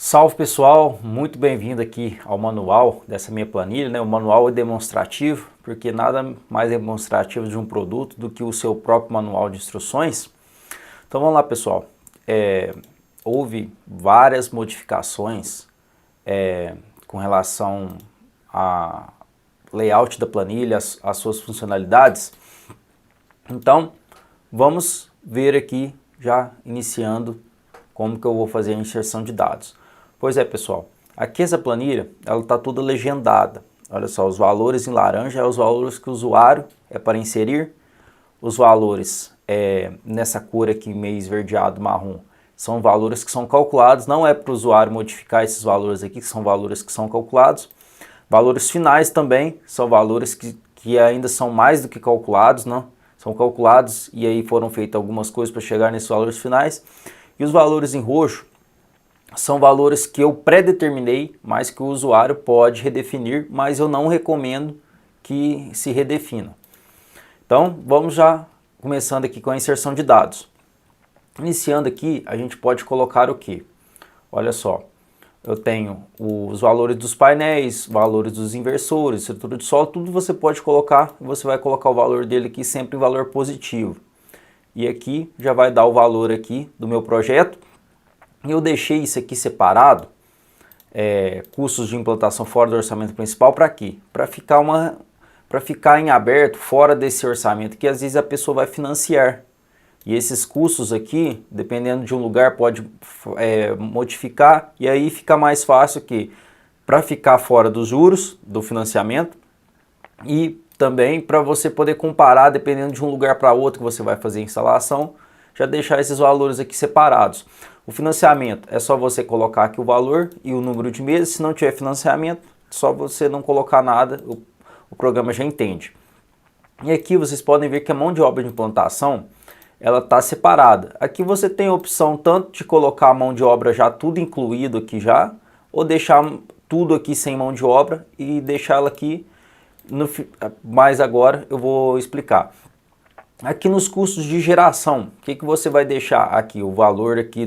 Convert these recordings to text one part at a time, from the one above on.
Salve pessoal, muito bem-vindo aqui ao manual dessa minha planilha, né? O manual é demonstrativo, porque nada mais demonstrativo de um produto do que o seu próprio manual de instruções. Então vamos lá pessoal, houve várias modificações com relação a layout da planilha, as suas funcionalidades. Então vamos ver aqui, já iniciando, como que eu vou fazer a inserção de dados. Pois é pessoal, aqui essa planilha, ela está toda legendada. Olha só, os valores em laranja é os valores que o usuário é para inserir. Os valores nessa cor aqui, meio esverdeado, marrom, são valores que são calculados. Não é para o usuário modificar esses valores aqui, que são valores que são calculados. Valores finais também são valores que ainda são mais do que calculados, não? São calculados e aí foram feitas algumas coisas para chegar nesses valores finais. E os valores em roxo são valores que eu pré-determinei, mas que o usuário pode redefinir, mas eu não recomendo que se redefina. Então, vamos já começando aqui com a inserção de dados. Iniciando aqui, a gente pode colocar o quê? Olha só, eu tenho os valores dos painéis, valores dos inversores, estrutura de solo, tudo você pode colocar, você vai colocar o valor dele aqui sempre em valor positivo. E aqui já vai dar o valor aqui do meu projeto. Eu deixei isso aqui separado, custos de implantação fora do orçamento principal, para quê? Para ficar em aberto, fora desse orçamento, que às vezes a pessoa vai financiar. E esses custos aqui, dependendo de um lugar, pode modificar, e aí fica mais fácil que para ficar fora dos juros do financiamento e também para você poder comparar, dependendo de um lugar para outro que você vai fazer a instalação, já deixar esses valores aqui separados. O financiamento é só você colocar aqui o valor e o número de meses. Se não tiver financiamento, só você não colocar nada, o programa já entende. E aqui vocês podem ver que a mão de obra de implantação, ela está separada. Aqui você tem a opção tanto de colocar a mão de obra já tudo incluído aqui já, ou deixar tudo aqui sem mão de obra e deixar ela aqui. Mas agora eu vou explicar. Aqui nos custos de geração, o que você vai deixar aqui? O valor aqui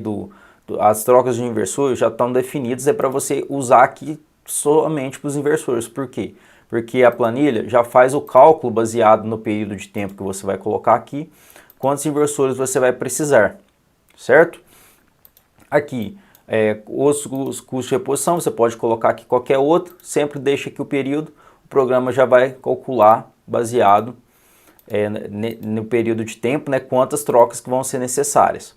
as trocas de inversores já estão definidas, é para você usar aqui somente para os inversores. Por quê? Porque a planilha já faz o cálculo baseado no período de tempo que você vai colocar aqui, quantos inversores você vai precisar, certo? Aqui, os custos de reposição, você pode colocar aqui qualquer outro, sempre deixa aqui o período. O programa já vai calcular baseado no período de tempo, né, quantas trocas que vão ser necessárias.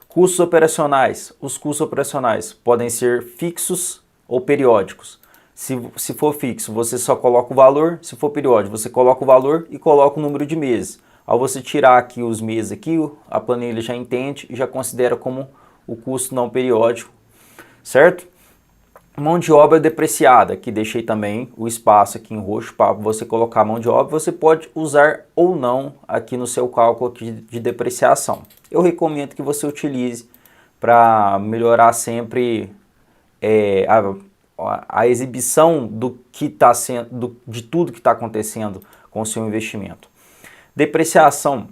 Custos operacionais. Os custos operacionais podem ser fixos ou periódicos. Se for fixo, você só coloca o valor. Se for periódico, você coloca o valor e coloca o número de meses. Ao você tirar aqui os meses, aqui, a planilha já entende e já considera como o custo não periódico, certo? Mão de obra depreciada, que deixei também o espaço aqui em roxo para você colocar a mão de obra, você pode usar ou não aqui no seu cálculo aqui de depreciação. Eu recomendo que você utilize para melhorar sempre a exibição do que está sendo, de tudo que está acontecendo com o seu investimento. Depreciação.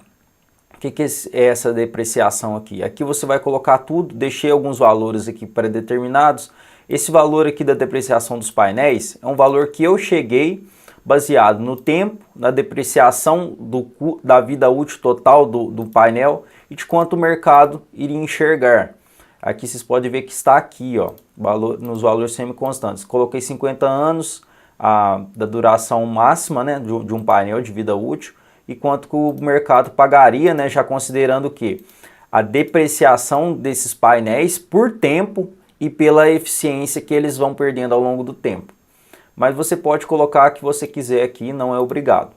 O que é essa depreciação aqui? Aqui você vai colocar tudo, deixei alguns valores aqui pré-determinados. Esse valor aqui da depreciação dos painéis é um valor que eu cheguei baseado no tempo, na depreciação da vida útil total do painel e de quanto o mercado iria enxergar. Aqui vocês podem ver que está aqui, ó, nos valores semi-constantes. Coloquei 50 anos da duração máxima, né, de um painel de vida útil e quanto que o mercado pagaria, né, já considerando que a depreciação desses painéis por tempo e pela eficiência que eles vão perdendo ao longo do tempo. Mas você pode colocar o que você quiser aqui, não é obrigado.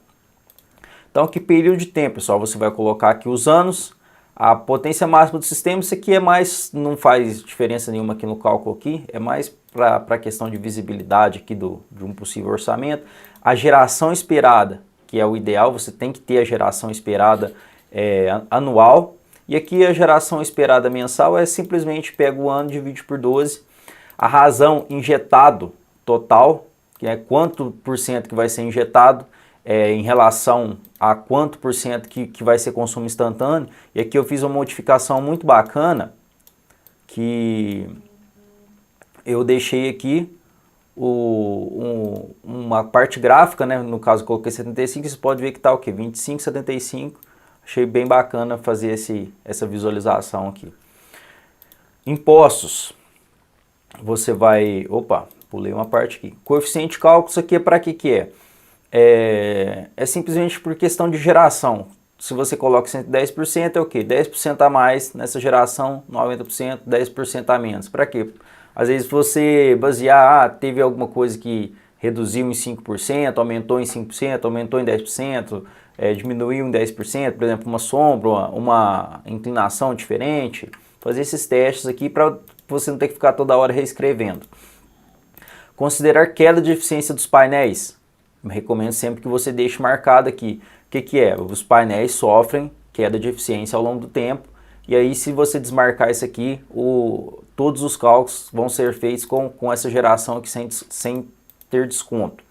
Então, que período de tempo, pessoal? Você vai colocar aqui os anos, a potência máxima do sistema. Isso aqui é mais, não faz diferença nenhuma aqui no cálculo aqui, é mais para a questão de visibilidade aqui de um possível orçamento. A geração esperada, que é o ideal, você tem que ter a geração esperada anual. E aqui a geração esperada mensal é simplesmente pega o ano, divide por 12. A razão injetado total, que é quanto por cento que vai ser injetado em relação a quanto por cento que vai ser consumo instantâneo. E aqui eu fiz uma modificação muito bacana, que eu deixei aqui uma parte gráfica, né? No caso eu coloquei 75, você pode ver que está o que? 25, 75. Achei bem bacana fazer essa visualização aqui. Impostos. Você vai... Opa, pulei uma parte aqui. Coeficiente de cálculo, isso aqui é para que é? É simplesmente por questão de geração. Se você coloca 110% é o quê? 10% a mais nessa geração, 90%, 10% a menos. Para quê? Às vezes você basear, teve alguma coisa que reduziu em 5%, aumentou em 5%, aumentou em 10%, diminuiu em 10%, por exemplo, uma sombra, uma inclinação diferente. Fazer esses testes aqui para você não ter que ficar toda hora reescrevendo. Considerar queda de eficiência dos painéis. Eu recomendo sempre que você deixe marcado aqui. O que é? Os painéis sofrem queda de eficiência ao longo do tempo. E aí, se você desmarcar isso aqui, todos os cálculos vão ser feitos com essa geração aqui sem ter desconto.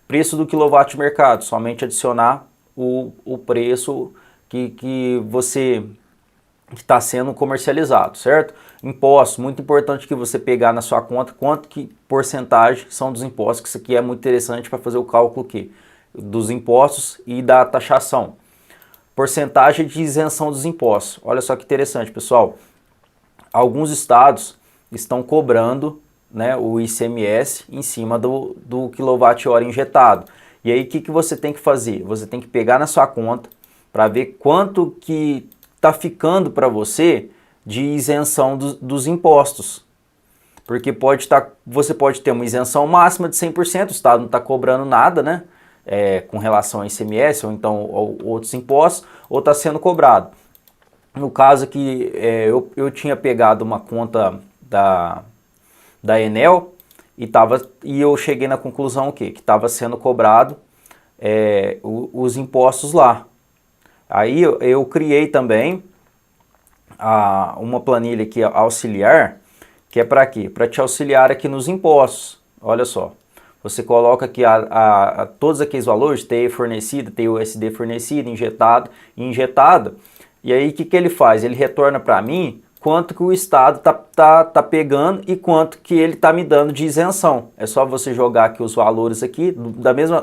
Preço do quilowatt de mercado, somente adicionar o preço que está sendo comercializado, certo? Impostos, muito importante que você pegar na sua conta quanto que porcentagem são dos impostos, que isso aqui é muito interessante para fazer o cálculo aqui, dos impostos e da taxação. Porcentagem de isenção dos impostos. Olha só que interessante, pessoal. Alguns estados estão cobrando, né, o ICMS em cima do quilowatt-hora injetado. E aí o que você tem que fazer? Você tem que pegar na sua conta para ver quanto que está ficando para você de isenção dos impostos. Porque você pode ter uma isenção máxima de 100%, o estado não está cobrando nada, né? Com relação ao ICMS ou então outros impostos, ou está sendo cobrado. No caso aqui, eu tinha pegado uma conta da Enel e eu cheguei na conclusão que estava sendo cobrado os impostos lá. Aí eu criei também uma planilha aqui auxiliar, que é para quê? Para te auxiliar aqui nos impostos. Olha só. Você coloca aqui todos aqueles valores, TE fornecida, TUSD fornecida, injetado e injetada. E aí o que ele faz? Ele retorna para mim quanto que o Estado tá pegando e quanto que ele está me dando de isenção. É só você jogar aqui os valores aqui,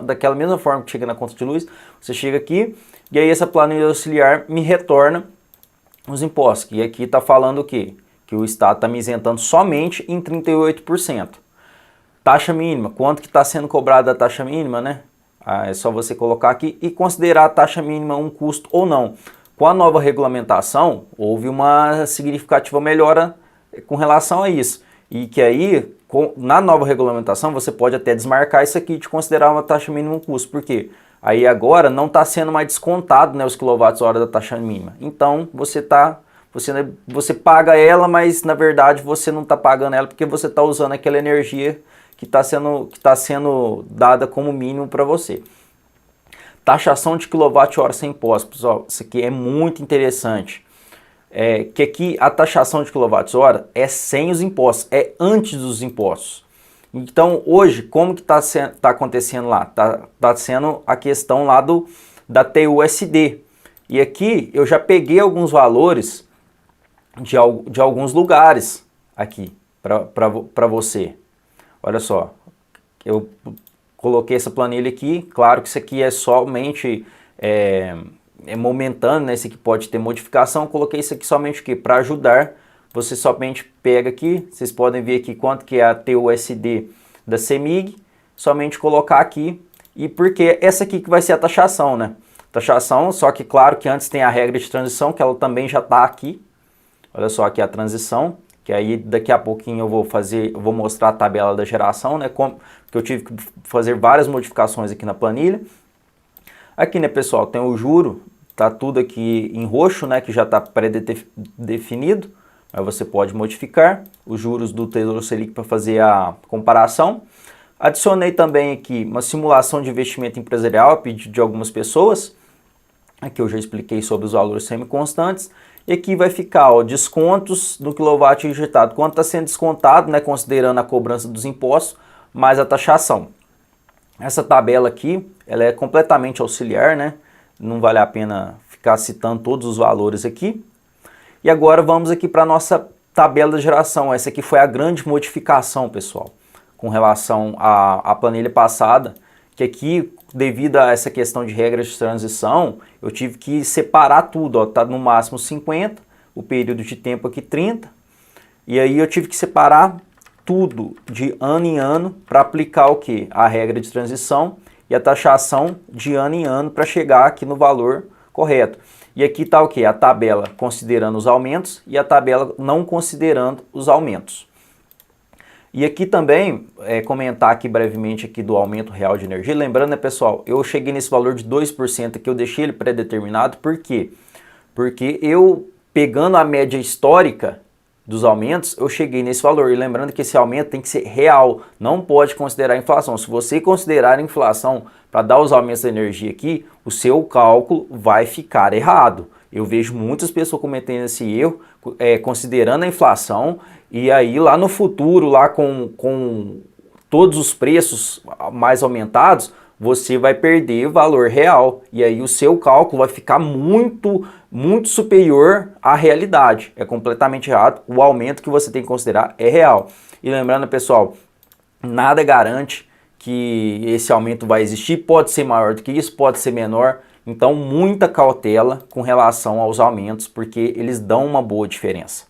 daquela mesma forma que chega na conta de luz, você chega aqui e aí essa planilha auxiliar me retorna os impostos. E aqui está falando o quê? Que o Estado está me isentando somente em 38%. Taxa mínima, quanto que está sendo cobrada a taxa mínima, né? É só você colocar aqui e considerar a taxa mínima um custo ou não. Com a nova regulamentação, houve uma significativa melhora com relação a isso. E que aí, na nova regulamentação, você pode até desmarcar isso aqui de considerar uma taxa mínima um custo. Por quê? Aí agora não está sendo mais descontado, né, os quilowatts-hora da taxa mínima. Então, você paga ela, mas na verdade você não está pagando ela porque você está usando aquela energia que está sendo dada como mínimo para você. Taxação de quilowatt-hora sem imposto, pessoal, isso aqui é muito interessante. Que aqui a taxação de quilowatts-hora é sem os impostos, é antes dos impostos. Então hoje, como que tá acontecendo lá? Tá sendo a questão lá da TUSD. E aqui eu já peguei alguns valores de alguns lugares aqui para você. Olha só, eu coloquei essa planilha aqui, claro que isso aqui é somente momentâneo, né? Esse aqui pode ter modificação, coloquei isso aqui somente para ajudar, você somente pega aqui, vocês podem ver aqui quanto que é a TUSD da CEMIG, somente colocar aqui, e porque essa aqui que vai ser a taxação, né? Taxação, só que claro que antes tem a regra de transição, que ela também já está aqui, olha só aqui a transição, que aí daqui a pouquinho eu vou mostrar a tabela da geração, né, porque eu tive que fazer várias modificações aqui na planilha. Aqui, né, pessoal, tem o juro, tá tudo aqui em roxo, né, que já está pré-definido, mas você pode modificar os juros do Tesouro Selic para fazer a comparação. Adicionei também aqui uma simulação de investimento empresarial a pedido de algumas pessoas. Aqui eu já expliquei sobre os valores semiconstantes. E aqui vai ficar, ó, descontos do quilowatt injetado. Quanto está sendo descontado, né, considerando a cobrança dos impostos, mais a taxação. Essa tabela aqui, ela é completamente auxiliar, né? Não vale a pena ficar citando todos os valores aqui. E agora vamos aqui para a nossa tabela da geração. Essa aqui foi a grande modificação, pessoal, com relação à planilha passada, que aqui, devido a essa questão de regras de transição, eu tive que separar tudo, ó, tá no máximo 50, o período de tempo aqui 30, e aí eu tive que separar tudo de ano em ano para aplicar o que? A regra de transição e a taxação de ano em ano para chegar aqui no valor correto. E aqui está o que? A tabela considerando os aumentos e a tabela não considerando os aumentos. E aqui também, comentar aqui brevemente aqui do aumento real de energia. Lembrando, né, pessoal, eu cheguei nesse valor de 2% aqui, eu deixei ele pré-determinado. Por quê? Porque eu, pegando a média histórica dos aumentos, eu cheguei nesse valor. E lembrando que esse aumento tem que ser real, não pode considerar a inflação. Se você considerar a inflação para dar os aumentos da energia aqui, o seu cálculo vai ficar errado. Eu vejo muitas pessoas cometendo esse erro, considerando a inflação, e aí lá no futuro, lá com todos os preços mais aumentados, você vai perder valor real, e aí o seu cálculo vai ficar muito superior à realidade. É completamente errado, o aumento que você tem que considerar é real. E lembrando, pessoal, nada garante que esse aumento vai existir, pode ser maior do que isso, pode ser menor, então muita cautela com relação aos aumentos, porque eles dão uma boa diferença.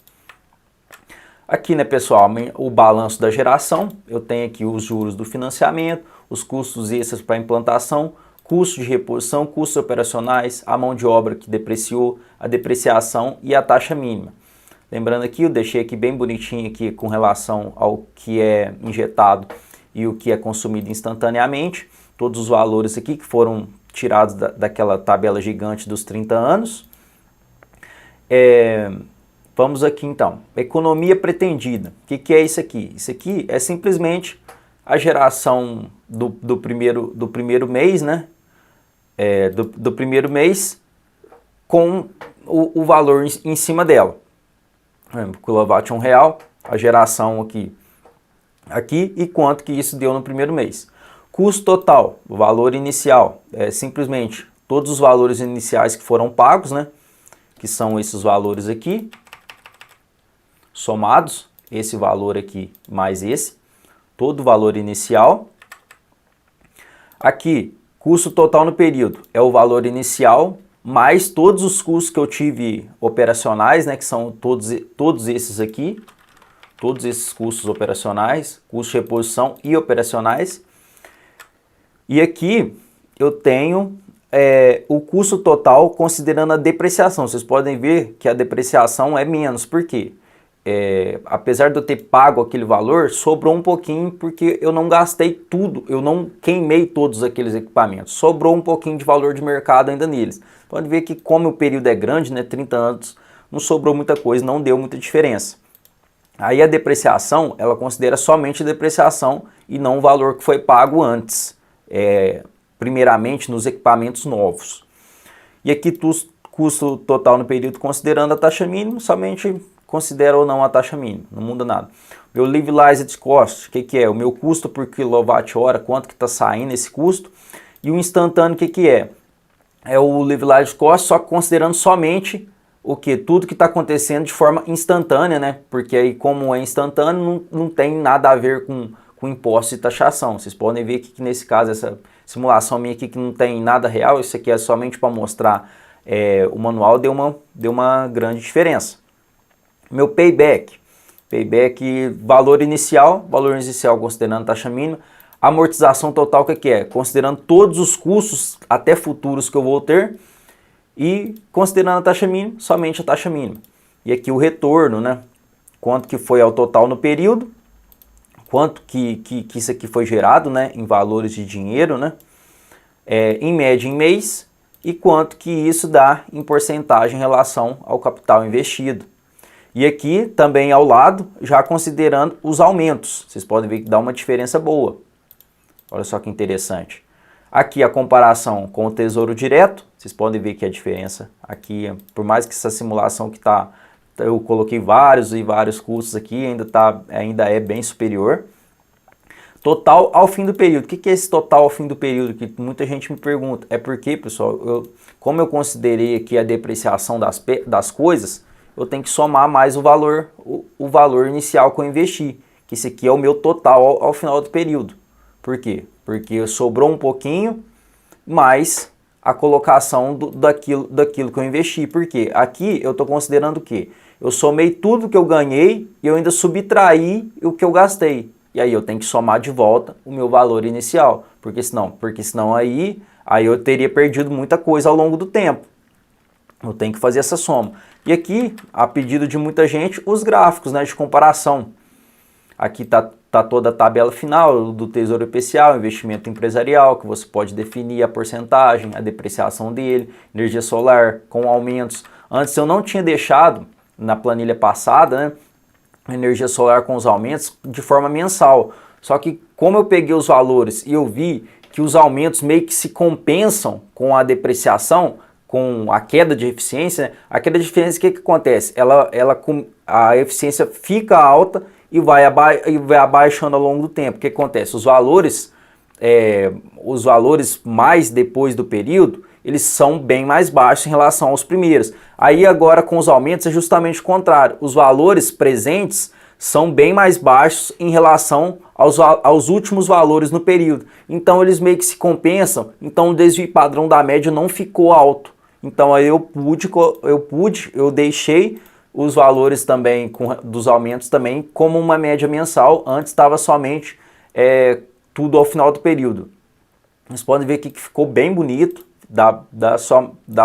Aqui, né, pessoal, o balanço da geração, eu tenho aqui os juros do financiamento, os custos extras para implantação, custo de reposição, custos operacionais, a mão de obra que depreciou, a depreciação e a taxa mínima. Lembrando aqui, eu deixei aqui bem bonitinho aqui com relação ao que é injetado e o que é consumido instantaneamente, todos os valores aqui que foram tirados daquela tabela gigante dos 30 anos. Vamos aqui então, economia pretendida. O que é isso aqui? Isso aqui é simplesmente a geração do primeiro mês, né? Do primeiro mês com o valor em cima dela. Quilowatt real, a geração aqui e quanto que isso deu no primeiro mês. Custo total, o valor inicial, é simplesmente todos os valores iniciais que foram pagos, né? Que são esses valores aqui, somados, esse valor aqui mais esse, todo o valor inicial. Aqui, custo total no período, é o valor inicial, mais todos os custos que eu tive operacionais, né, que são todos esses aqui, todos esses custos operacionais, custo de reposição e operacionais. E aqui eu tenho o custo total considerando a depreciação. Vocês podem ver que a depreciação é menos, por quê? Apesar de eu ter pago aquele valor, sobrou um pouquinho porque eu não gastei tudo, eu não queimei todos aqueles equipamentos, sobrou um pouquinho de valor de mercado ainda neles. Pode ver que como o período é grande, né, 30 anos, não sobrou muita coisa, não deu muita diferença. Aí a depreciação, ela considera somente a depreciação e não o valor que foi pago antes, primeiramente nos equipamentos novos. E aqui custo total no período considerando a taxa mínima, somente considera ou não a taxa mínima, não muda nada. Meu levelized cost, o que é? O meu custo por quilowatt-hora, quanto que está saindo esse custo. E o instantâneo, o que é? É o levelized cost, só considerando somente o que? Tudo que está acontecendo de forma instantânea, né? Porque aí, como é instantâneo, não tem nada a ver com imposto e taxação. Vocês podem ver que nesse caso, essa simulação minha aqui que não tem nada real, isso aqui é somente para mostrar o manual, deu uma grande diferença. Meu payback, valor inicial considerando taxa mínima, amortização total, o que é? Considerando todos os custos até futuros que eu vou ter e considerando a taxa mínima, somente a taxa mínima. E aqui o retorno, né? Quanto que foi ao total no período, quanto que isso aqui foi gerado, né? Em valores de dinheiro, né? Em média em mês e quanto que isso dá em porcentagem em relação ao capital investido. E aqui também ao lado, já considerando os aumentos. Vocês podem ver que dá uma diferença boa. Olha só que interessante. Aqui a comparação com o Tesouro Direto. Vocês podem ver que a diferença aqui, por mais que essa simulação que eu coloquei vários custos aqui, ainda é bem superior. Total ao fim do período. O que é esse total ao fim do período? Que muita gente me pergunta. É porque, pessoal, como eu considerei aqui a depreciação das coisas, eu tenho que somar mais o valor inicial que eu investi, que esse aqui é o meu total ao final do período. Por quê? Porque sobrou um pouquinho mais a colocação daquilo que eu investi. Por quê? Aqui eu estou considerando o quê? Eu somei tudo que eu ganhei e eu ainda subtraí o que eu gastei. E aí eu tenho que somar de volta o meu valor inicial. Porque senão aí eu teria perdido muita coisa ao longo do tempo. Eu tenho que fazer essa soma. E aqui, a pedido de muita gente, os gráficos, né, de comparação. Aqui tá toda a tabela final do Tesouro IPCA, investimento empresarial, que você pode definir a porcentagem, a depreciação dele, energia solar com aumentos. Antes eu não tinha deixado, na planilha passada, né, energia solar com os aumentos de forma mensal. Só que como eu peguei os valores e eu vi que os aumentos meio que se compensam com a depreciação, com a queda de eficiência, né? A queda de eficiência, o que acontece? A eficiência fica alta e vai abaixando ao longo do tempo. O que acontece? Os valores mais depois do período, eles são bem mais baixos em relação aos primeiros. Aí agora com os aumentos é justamente o contrário. Os valores presentes são bem mais baixos em relação aos últimos valores no período. Então eles meio que se compensam, então o desvio padrão da média não ficou alto. Então aí eu deixei os valores também dos aumentos também como uma média mensal. Antes estava somente tudo ao final do período. Vocês podem ver aqui que ficou bem bonito, dá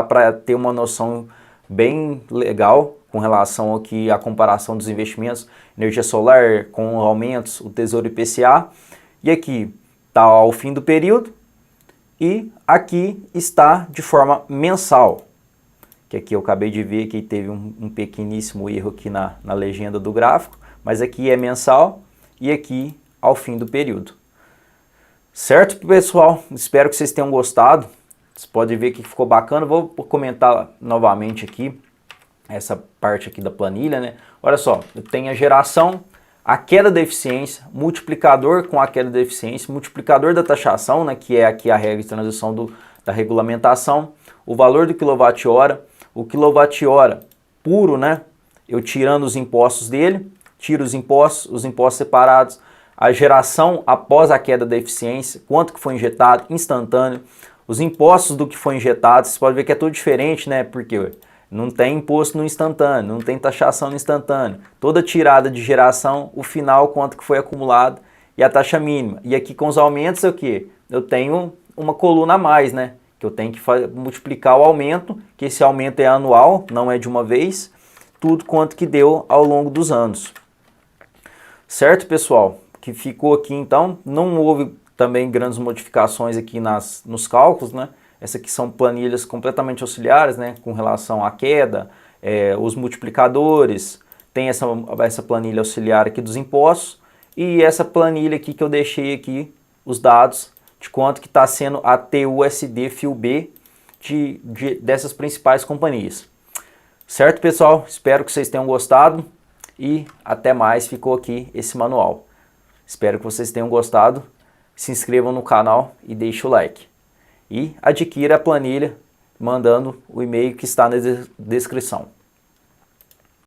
para ter uma noção bem legal com relação aqui à comparação dos investimentos, energia solar com aumentos, o Tesouro IPCA. E aqui está ao fim do período e aqui está de forma mensal. Que aqui eu acabei de ver que teve um pequeníssimo erro aqui na legenda do gráfico, mas aqui é mensal e aqui ao fim do período. Certo, pessoal? Espero que vocês tenham gostado. Vocês podem ver que ficou bacana. Vou comentar novamente aqui essa parte aqui da planilha, né? Olha só, eu tenho a geração, a queda da eficiência, multiplicador com a queda da eficiência, multiplicador da taxação, né, que é aqui a regra de transição da regulamentação, o valor do quilowatt-hora, o quilowatt-hora puro, né? Eu tirando os impostos dele, tiro os impostos separados, a geração após a queda da eficiência, quanto que foi injetado, instantâneo, os impostos do que foi injetado. Vocês podem ver que é tudo diferente, né? Porque não tem imposto no instantâneo, não tem taxação no instantâneo. Toda tirada de geração, o final, quanto que foi acumulado e a taxa mínima. E aqui com os aumentos é o quê? Eu tenho uma coluna a mais, né? Que eu tenho que multiplicar o aumento, que esse aumento é anual, não é de uma vez, tudo quanto que deu ao longo dos anos. Certo, pessoal? Que ficou aqui então, não houve também grandes modificações aqui nos cálculos, né? Essas aqui são planilhas completamente auxiliares, né? Com relação à queda, os multiplicadores, tem essa planilha auxiliar aqui dos impostos e essa planilha aqui que eu deixei aqui, os dados de quanto que está sendo a TUSD fio B dessas principais companhias. Certo, pessoal? Espero que vocês tenham gostado e até mais. Ficou aqui esse manual. Espero que vocês tenham gostado. Se inscrevam no canal e deixem o like. E adquira a planilha mandando o e-mail que está na descrição.